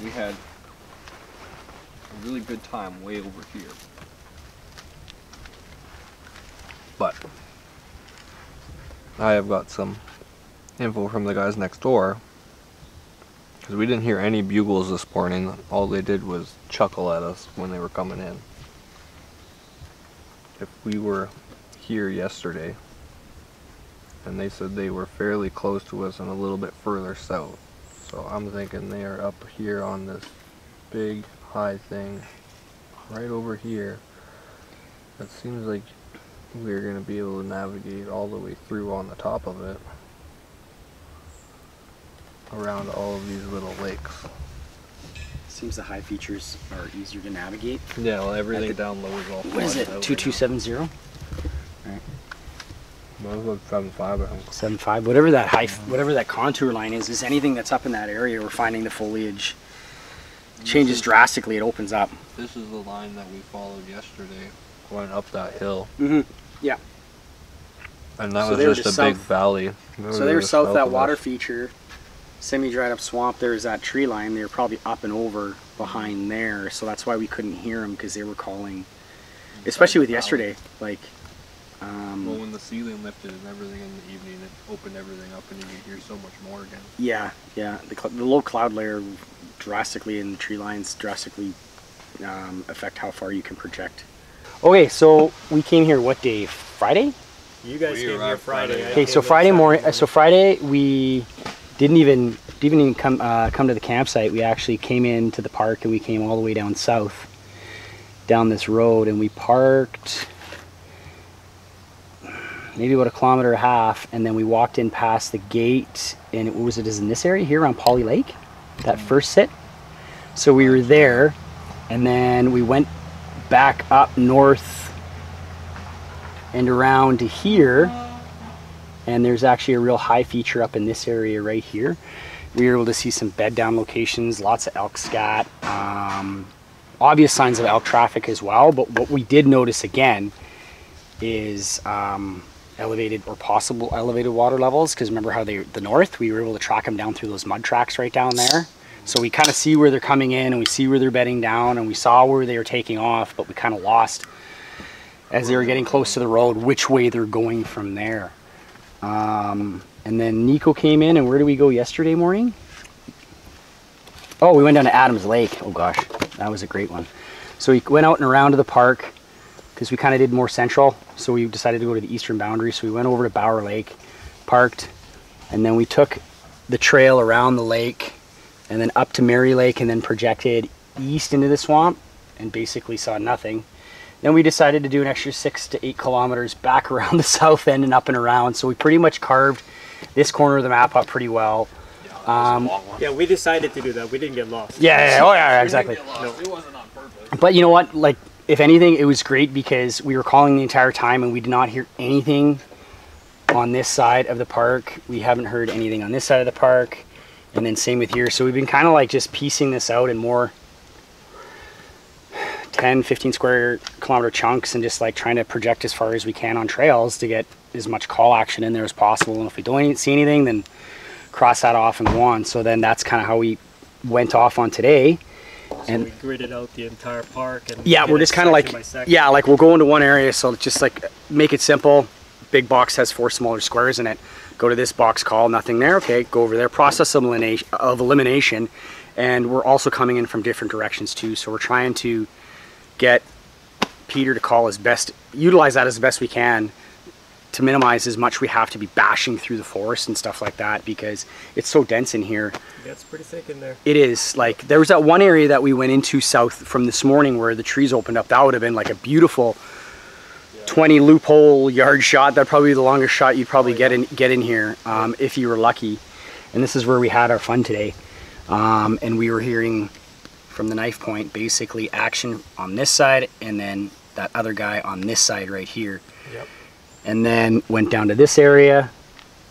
We had a really good time way over here. But I have got some info from the guys next door, because we didn't hear any bugles this morning. All they did was chuckle at us when they were coming in. If we were here yesterday, and they said they were fairly close to us and a little bit further south. So I'm thinking they are up here on this big high thing right over here. It seems like we're going to be able to navigate all the way through on the top of it, around all of these little lakes. Seems the high features are easier to navigate. Yeah, well, everything down low is all. What is it? 2270. All right. Well, it was 7.5, I think. 7.5. Whatever that high, whatever that contour line is anything that's up in that area. We're finding the foliage changes drastically. It opens up. This is the line that we followed yesterday, going up that hill. Mm-hmm. Yeah. And that was just a big valley. So they were south of that water feature, semi-dried up swamp. There's that tree line. They were probably up and over behind there. So that's why we couldn't hear them, because they were calling, especially with yesterday. Like, well, when the ceiling lifted and everything in the evening, it opened everything up and you could hear so much more again. Yeah, yeah. The low cloud layer drastically, and the tree lines drastically affect how far you can project. Okay, so we came here what day? Friday? You guys came here Friday. Okay, so Friday morning. So Friday we didn't even come to the campsite. We actually came into the park, and we came all the way down south, down this road, and we parked maybe about 1.5 kilometers, and then we walked in past the gate, and it is in this area here on Polly Lake, that first sit. So we were there, and then we went back up north and around to here, and there's actually a real high feature up in this area right here. We were able to see some bed down locations, lots of elk scat, obvious signs of elk traffic as well. But what we did notice again is elevated or possible elevated water levels, because remember how the north, we were able to track them down through those mud tracks right down there. So we kind of see where they're coming in, and we see where they're bedding down, and we saw where they were taking off, but we kind of lost as they were getting close to the road which way they're going from there. And then Nico came in, and where did we go yesterday morning? Oh, we went down to Adams Lake. Oh gosh, that was a great one. So we went out and around to the park, because we kind of did more central, so we decided to go to the eastern boundary. So we went over to Bower Lake, parked, and then we took the trail around the lake and then up to Mary Lake, and then projected east into the swamp and basically saw nothing. Then we decided to do an extra 6 to 8 kilometers back around the south end and up and around. So we pretty much carved this corner of the map up pretty well. Yeah, we decided to do that. We didn't get lost. Yeah, oh yeah, exactly. No. It wasn't on purpose. But you know what, like, if anything, it was great, because we were calling the entire time and we did not hear anything on this side of the park. We haven't heard anything on this side of the park, and then same with here. So we've been kind of like just piecing this out in more 10, 15 square kilometer chunks, and just like trying to project as far as we can on trails to get as much call action in there as possible. And if we don't see anything, then cross that off and go on. So then that's kind of how we went off on today. And we gridded out the entire park, and yeah, we're just kind of like, yeah, like we'll go into one area, so just like make it simple. Big box has 4 smaller squares in it. Go to this box, call, nothing there. Okay, go over there, process of elimination. And we're also coming in from different directions too, so we're trying to get Peter to call as best, utilize that as best we can, to minimize as much we have to be bashing through the forest and stuff like that, because it's so dense in here. Yeah, it's pretty thick in there. It is. Like, there was that one area that we went into south from this morning where the trees opened up. That would have been like a beautiful 20 loophole yard shot. That'd probably be the longest shot you'd probably get in here, if you were lucky. And this is where we had our fun today. And we were hearing from the knife point basically action on this side, and then that other guy on this side right here. Yep. And then went down to this area,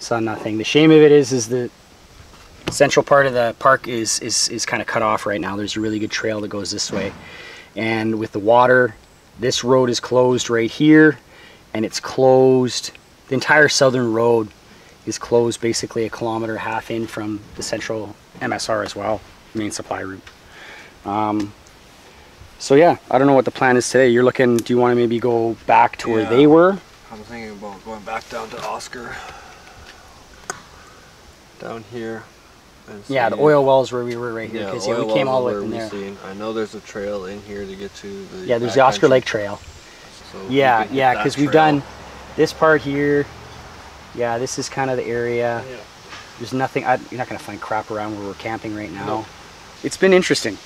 saw nothing. The shame of it is the central part of the park is kind of cut off right now. There's a really good trail that goes this way, and with the water, this road is closed right here, and it's closed. The entire southern road is closed basically 1.5 kilometers in from the central MSR as well. main supply route. So yeah, I don't know what the plan is today. You're looking, do you want to maybe go back to where they were? I'm thinking about going back down to Oscar. Down here. Yeah, the oil wells where we were right here. Because we came all the way from there. I know there's a trail in here to get to the there's the Oscar Lake Trail. So yeah, because we've done this part here. Yeah, this is kind of the area. Yeah. There's nothing, you're not going to find crap around where we're camping right now. No. It's been interesting,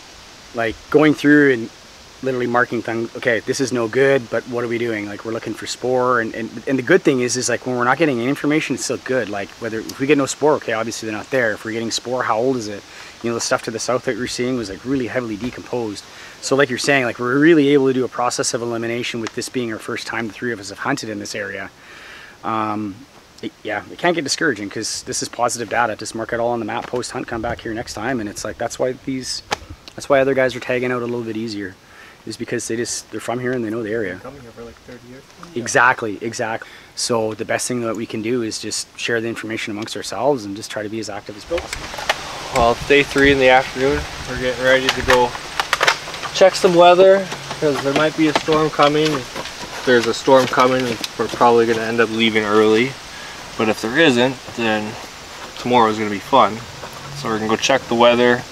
like going through and literally marking things. Okay, this is no good, but what are we doing? Like, we're looking for spore, and the good thing is like when we're not getting any information, it's still good. Like, whether if we get no spore, okay, obviously they're not there. If we're getting spore, how old is it? You know, the stuff to the south that we're seeing was like really heavily decomposed. So like you're saying, like we're really able to do a process of elimination with this being our first time the three of us have hunted in this area. Yeah, it can't get discouraging because this is positive data. Just mark it all on the map, post hunt, come back here next time, and it's like that's why other guys are tagging out a little bit easier. Is because they're from here and they know the area. Coming here for like 30 years. Exactly. So the best thing that we can do is just share the information amongst ourselves and just try to be as active as possible. Well, it's day 3 in the afternoon. We're getting ready to go check some weather because there might be a storm coming. If there's a storm coming, we're probably going to end up leaving early. But if there isn't, then tomorrow is going to be fun. So we're going to go check the weather,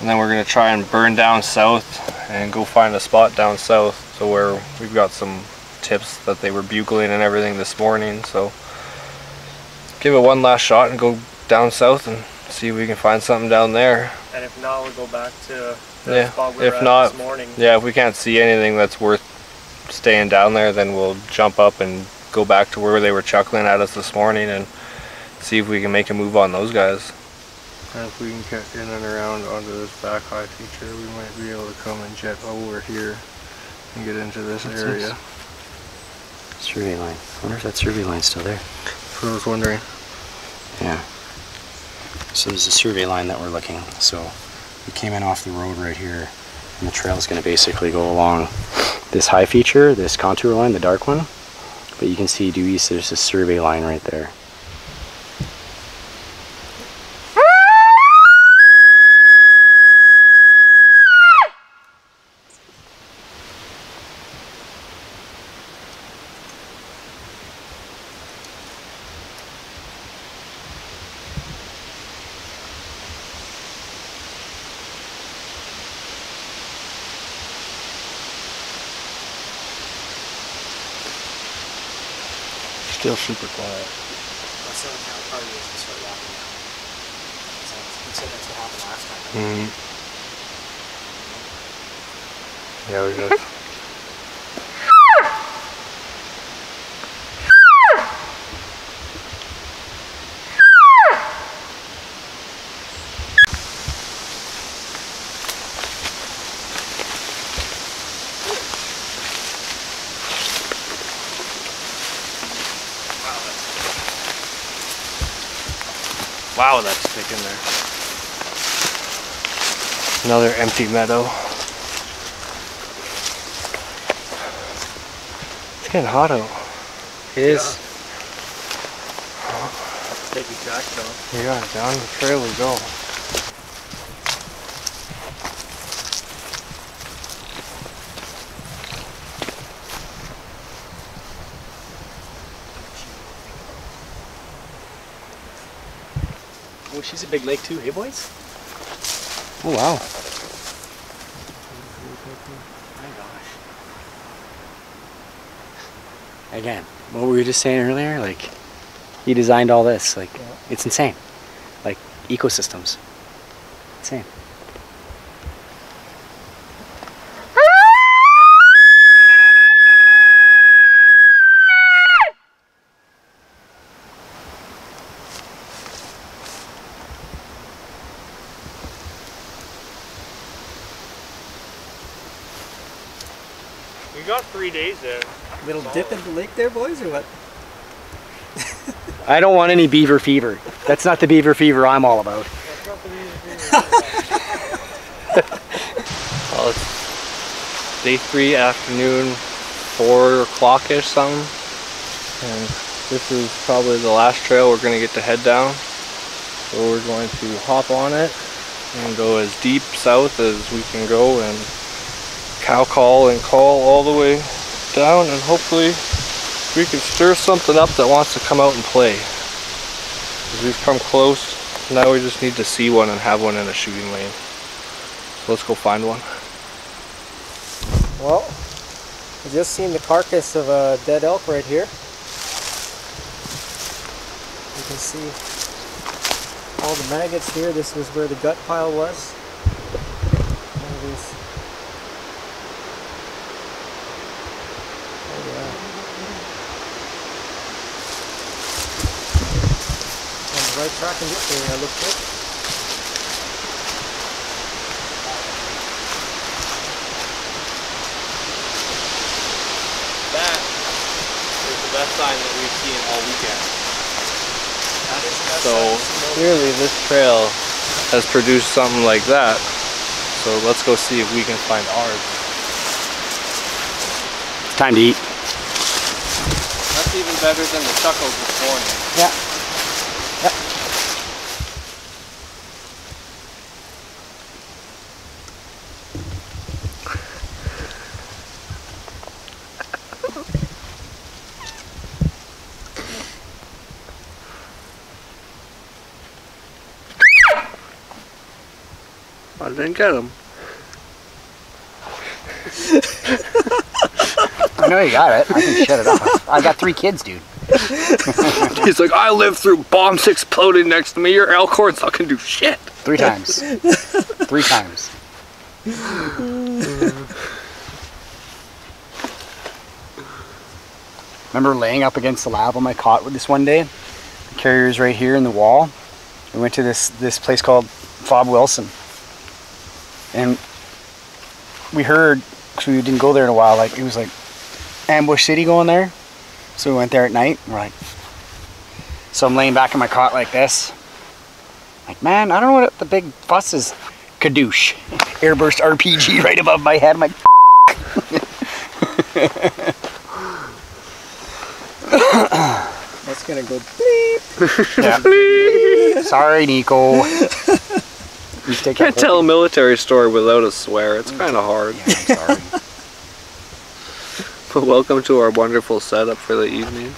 and then we're going to try and burn down south and go find a spot down south, so where we've got some tips that they were bugling and everything this morning. So give it one last shot and go down south and see if we can find something down there. And if not, we'll go back to the spot we were at this morning. Yeah, if we can't see anything that's worth staying down there, then we'll jump up and go back to where they were chuckling at us this morning and see if we can make a move on those guys. And if we can get in and around onto this back high feature, we might be able to come and jet over here and get into this area. This? Survey line. I wonder if that survey line's still there. That's what I was wondering. Yeah. So there's a survey line that we're looking. So we came in off the road right here, and the trail is going to basically go along this high feature, this contour line, the dark one. But you can see due east, there's a survey line right there. Still super quiet. That's the only time probably is to start walking now. You said that's what happened last time. Right? Yeah, we just. Wow, that's thick in there. Another empty meadow. It's getting hot out. It is. Take your jacket off. Yeah, down the trail we go. Oh, she's a big lake too, hey boys? Oh wow. My gosh. Again, what we were just saying earlier, like, he designed all this, like, it's insane. Like, ecosystems. Insane. We got 3 days there. Little dip in the lake there, boys, or what? I don't want any beaver fever. That's not the beaver fever I'm all about. That's not the beaver fever. Well, it's day 3 afternoon, 4 o'clock-ish something. And this is probably the last trail we're going to get to head down. So we're going to hop on it We can go as deep south as we can go and cow call and call all the way down, and hopefully we can stir something up that wants to come out and play. We've come close. Now we just need to see one and have one in a shooting lane. So let's go find one. Well, I just seen the carcass of a dead elk right here. You can see all the maggots here. This was where the gut pile was. Oh yeah. On the right track in this area, looks like. That is the best sign that we've seen all weekend. So clearly this trail has produced something like that. So let's go see if we can find ours. It's time to eat. That's even better than the chuckles this morning. Yeah. Yep. I didn't get him. I know you got it. I can shut it off. I got 3 kids, dude. He's like, I lived through bombs exploding next to me. Your elk horns not gonna do shit. 3 times. 3 times. Remember laying up against the lab on my cot with this one day? The carrier's right here in the wall. We went to this place called Fob Wilson. And we heard, because we didn't go there in a while, like it was like Ambush City going there. So we went there at night. And we're like, so I'm laying back in my cot like this. Like, man, I don't know what the big fuss is. Kadoosh. Airburst RPG right above my head. I'm like, That's gonna go bleep. yeah. Bleep. Sorry, Nico. You Can't tell a military story without a swear. It's kind of hard. Yeah, I'm sorry. But welcome to our wonderful setup for the evening.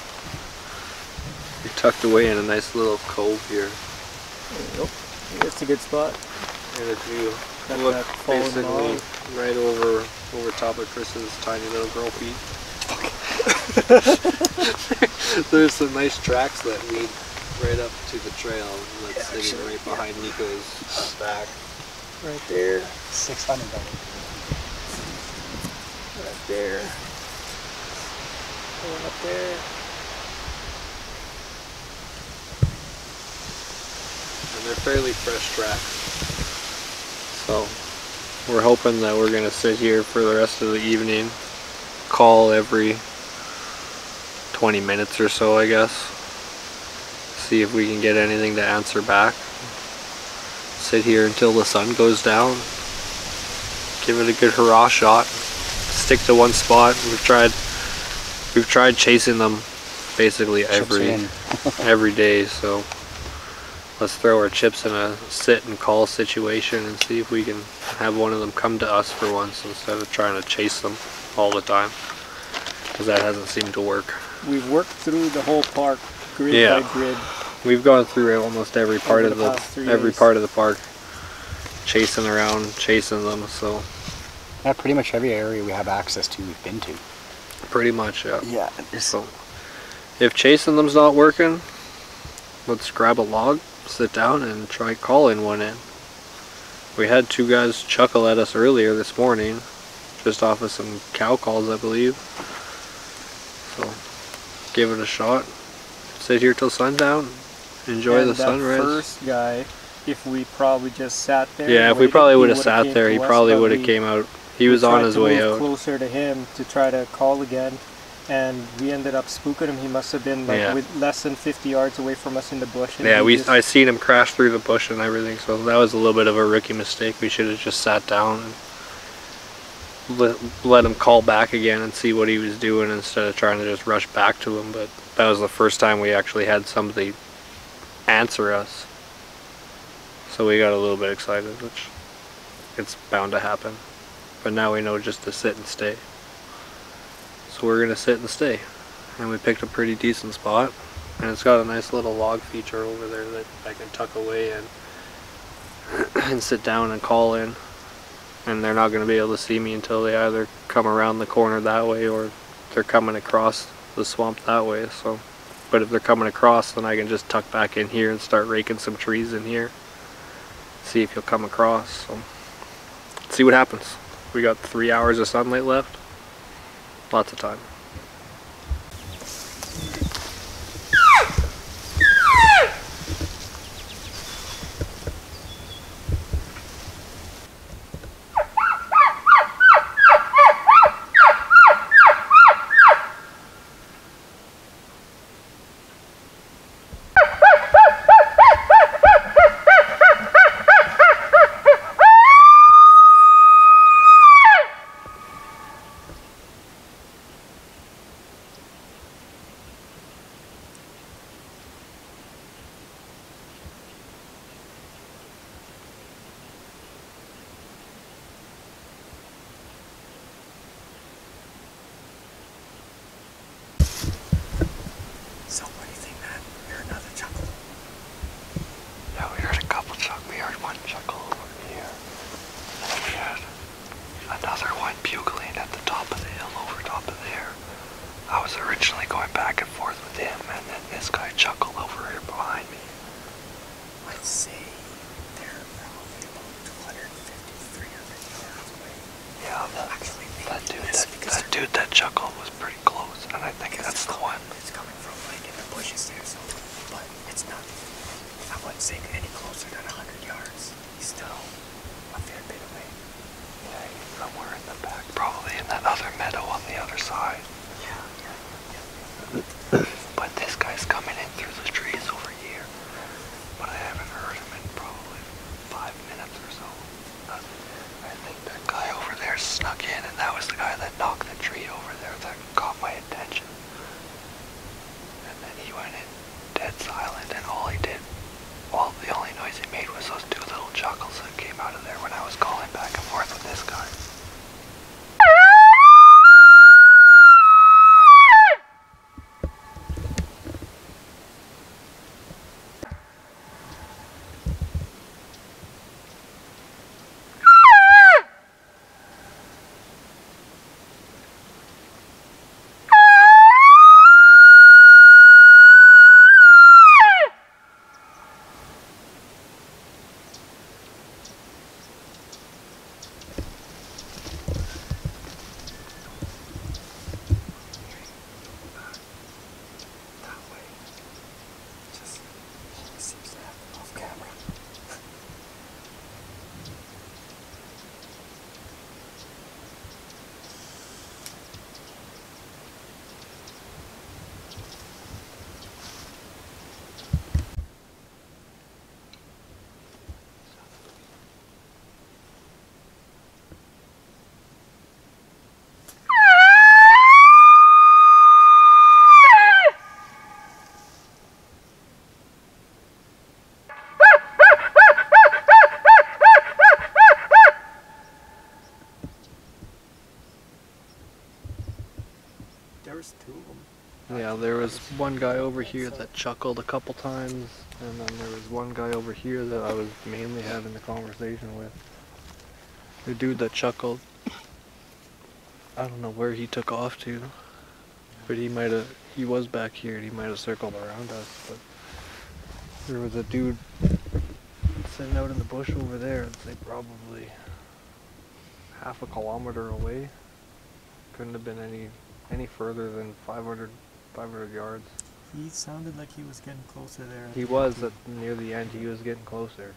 You're tucked away in a nice little cove here. Nope. It's a good spot. And if you Got look that fallen basically log. right over top of Chris's tiny little girl feet, there's some nice tracks that lead right up to the trail that's sitting right behind Nico's back. Right there. 600. Right there. Going up there. And they're fairly fresh tracks. So we're hoping that we're going to sit here for the rest of the evening, call every 20 minutes or so, I guess. See if we can get anything to answer back. Sit here until the sun goes down. Give it a good hurrah shot. Stick to one spot. We've tried chasing them basically every day, so let's throw our chips in a sit and call situation and see if we can have one of them come to us for once instead of trying to chase them all the time, because that hasn't seemed to work. We've worked through the whole park, grid by grid. We've gone through almost every part of the part of the park, chasing around, chasing them. So yeah, pretty much every area we have access to, we've been to. pretty much, yeah. Yeah. So if chasing them's not working, let's grab a log, sit down, and try calling one in. We had 2 guys chuckle at us earlier this morning, just off of some cow calls, I believe. So give it a shot. Sit here till sundown. Enjoy the sunrise. That first guy, if we probably just sat there. Yeah, if we probably would have sat there, he probably would have came out. He was on his way out. Closer to him to try to call again, and we ended up spooking him. He must have been like with less than 50 yards away from us in the bush. And yeah, I seen him crash through the bush and everything. So that was a little bit of a rookie mistake. We should have just sat down and let him call back again and see what he was doing instead of trying to just rush back to him. But that was the first time we actually had somebody answer us. So we got a little bit excited, which it's bound to happen. But now we know just to sit and stay. So we're gonna sit and stay. And we picked a pretty decent spot. And it's got a nice little log feature over there that I can tuck away and sit down and call in. And they're not gonna be able to see me until they either come around the corner that way or they're coming across the swamp that way. So, but if they're coming across, then I can just tuck back in here and start raking some trees in here. See if he'll come across. So, see what happens. We got 3 hours of sunlight left. Lots of time. So what do you think, man? You heard another chuckle? Yeah, we heard a couple chuckles. We heard one chuckle over here. And then we had another one bugling at the top of the hill over top of there. I was originally going back and forth with him, and then this guy chuckled over here behind me. I'd say they're probably about 250, 300 yards away. Yeah, Actually, that dude that chuckled was pretty close, and I think that's the one. It's coming from like in the bushes there, so, but it's not, I wouldn't say any closer than 100 yards. He's still a fair bit away. Yeah, he's somewhere in the back, probably in that other meadow on the other side. Yeah. But this guy's coming in through the trees over here, but I haven't heard him in probably 5 minutes or so. I think that guy over there snuck in, and that was the guy that knocked the tree over there that caught my attention. And then he went in dead silent, and the only noise he made was those 2 little chuckles that came out of there when I was calling back and forth with this guy. There was 2 of them. Yeah, there was one guy over here that chuckled a couple times, and then there was one guy over here that I was mainly having the conversation with. The dude that chuckled, I don't know where he took off to, but he was back here and he might have circled around us, but there was a dude sitting out in the bush over there, I'd say probably half a kilometer away. Couldn't have been any further than 500 yards. He sounded like he was getting closer there. He was near the end. He was getting closer.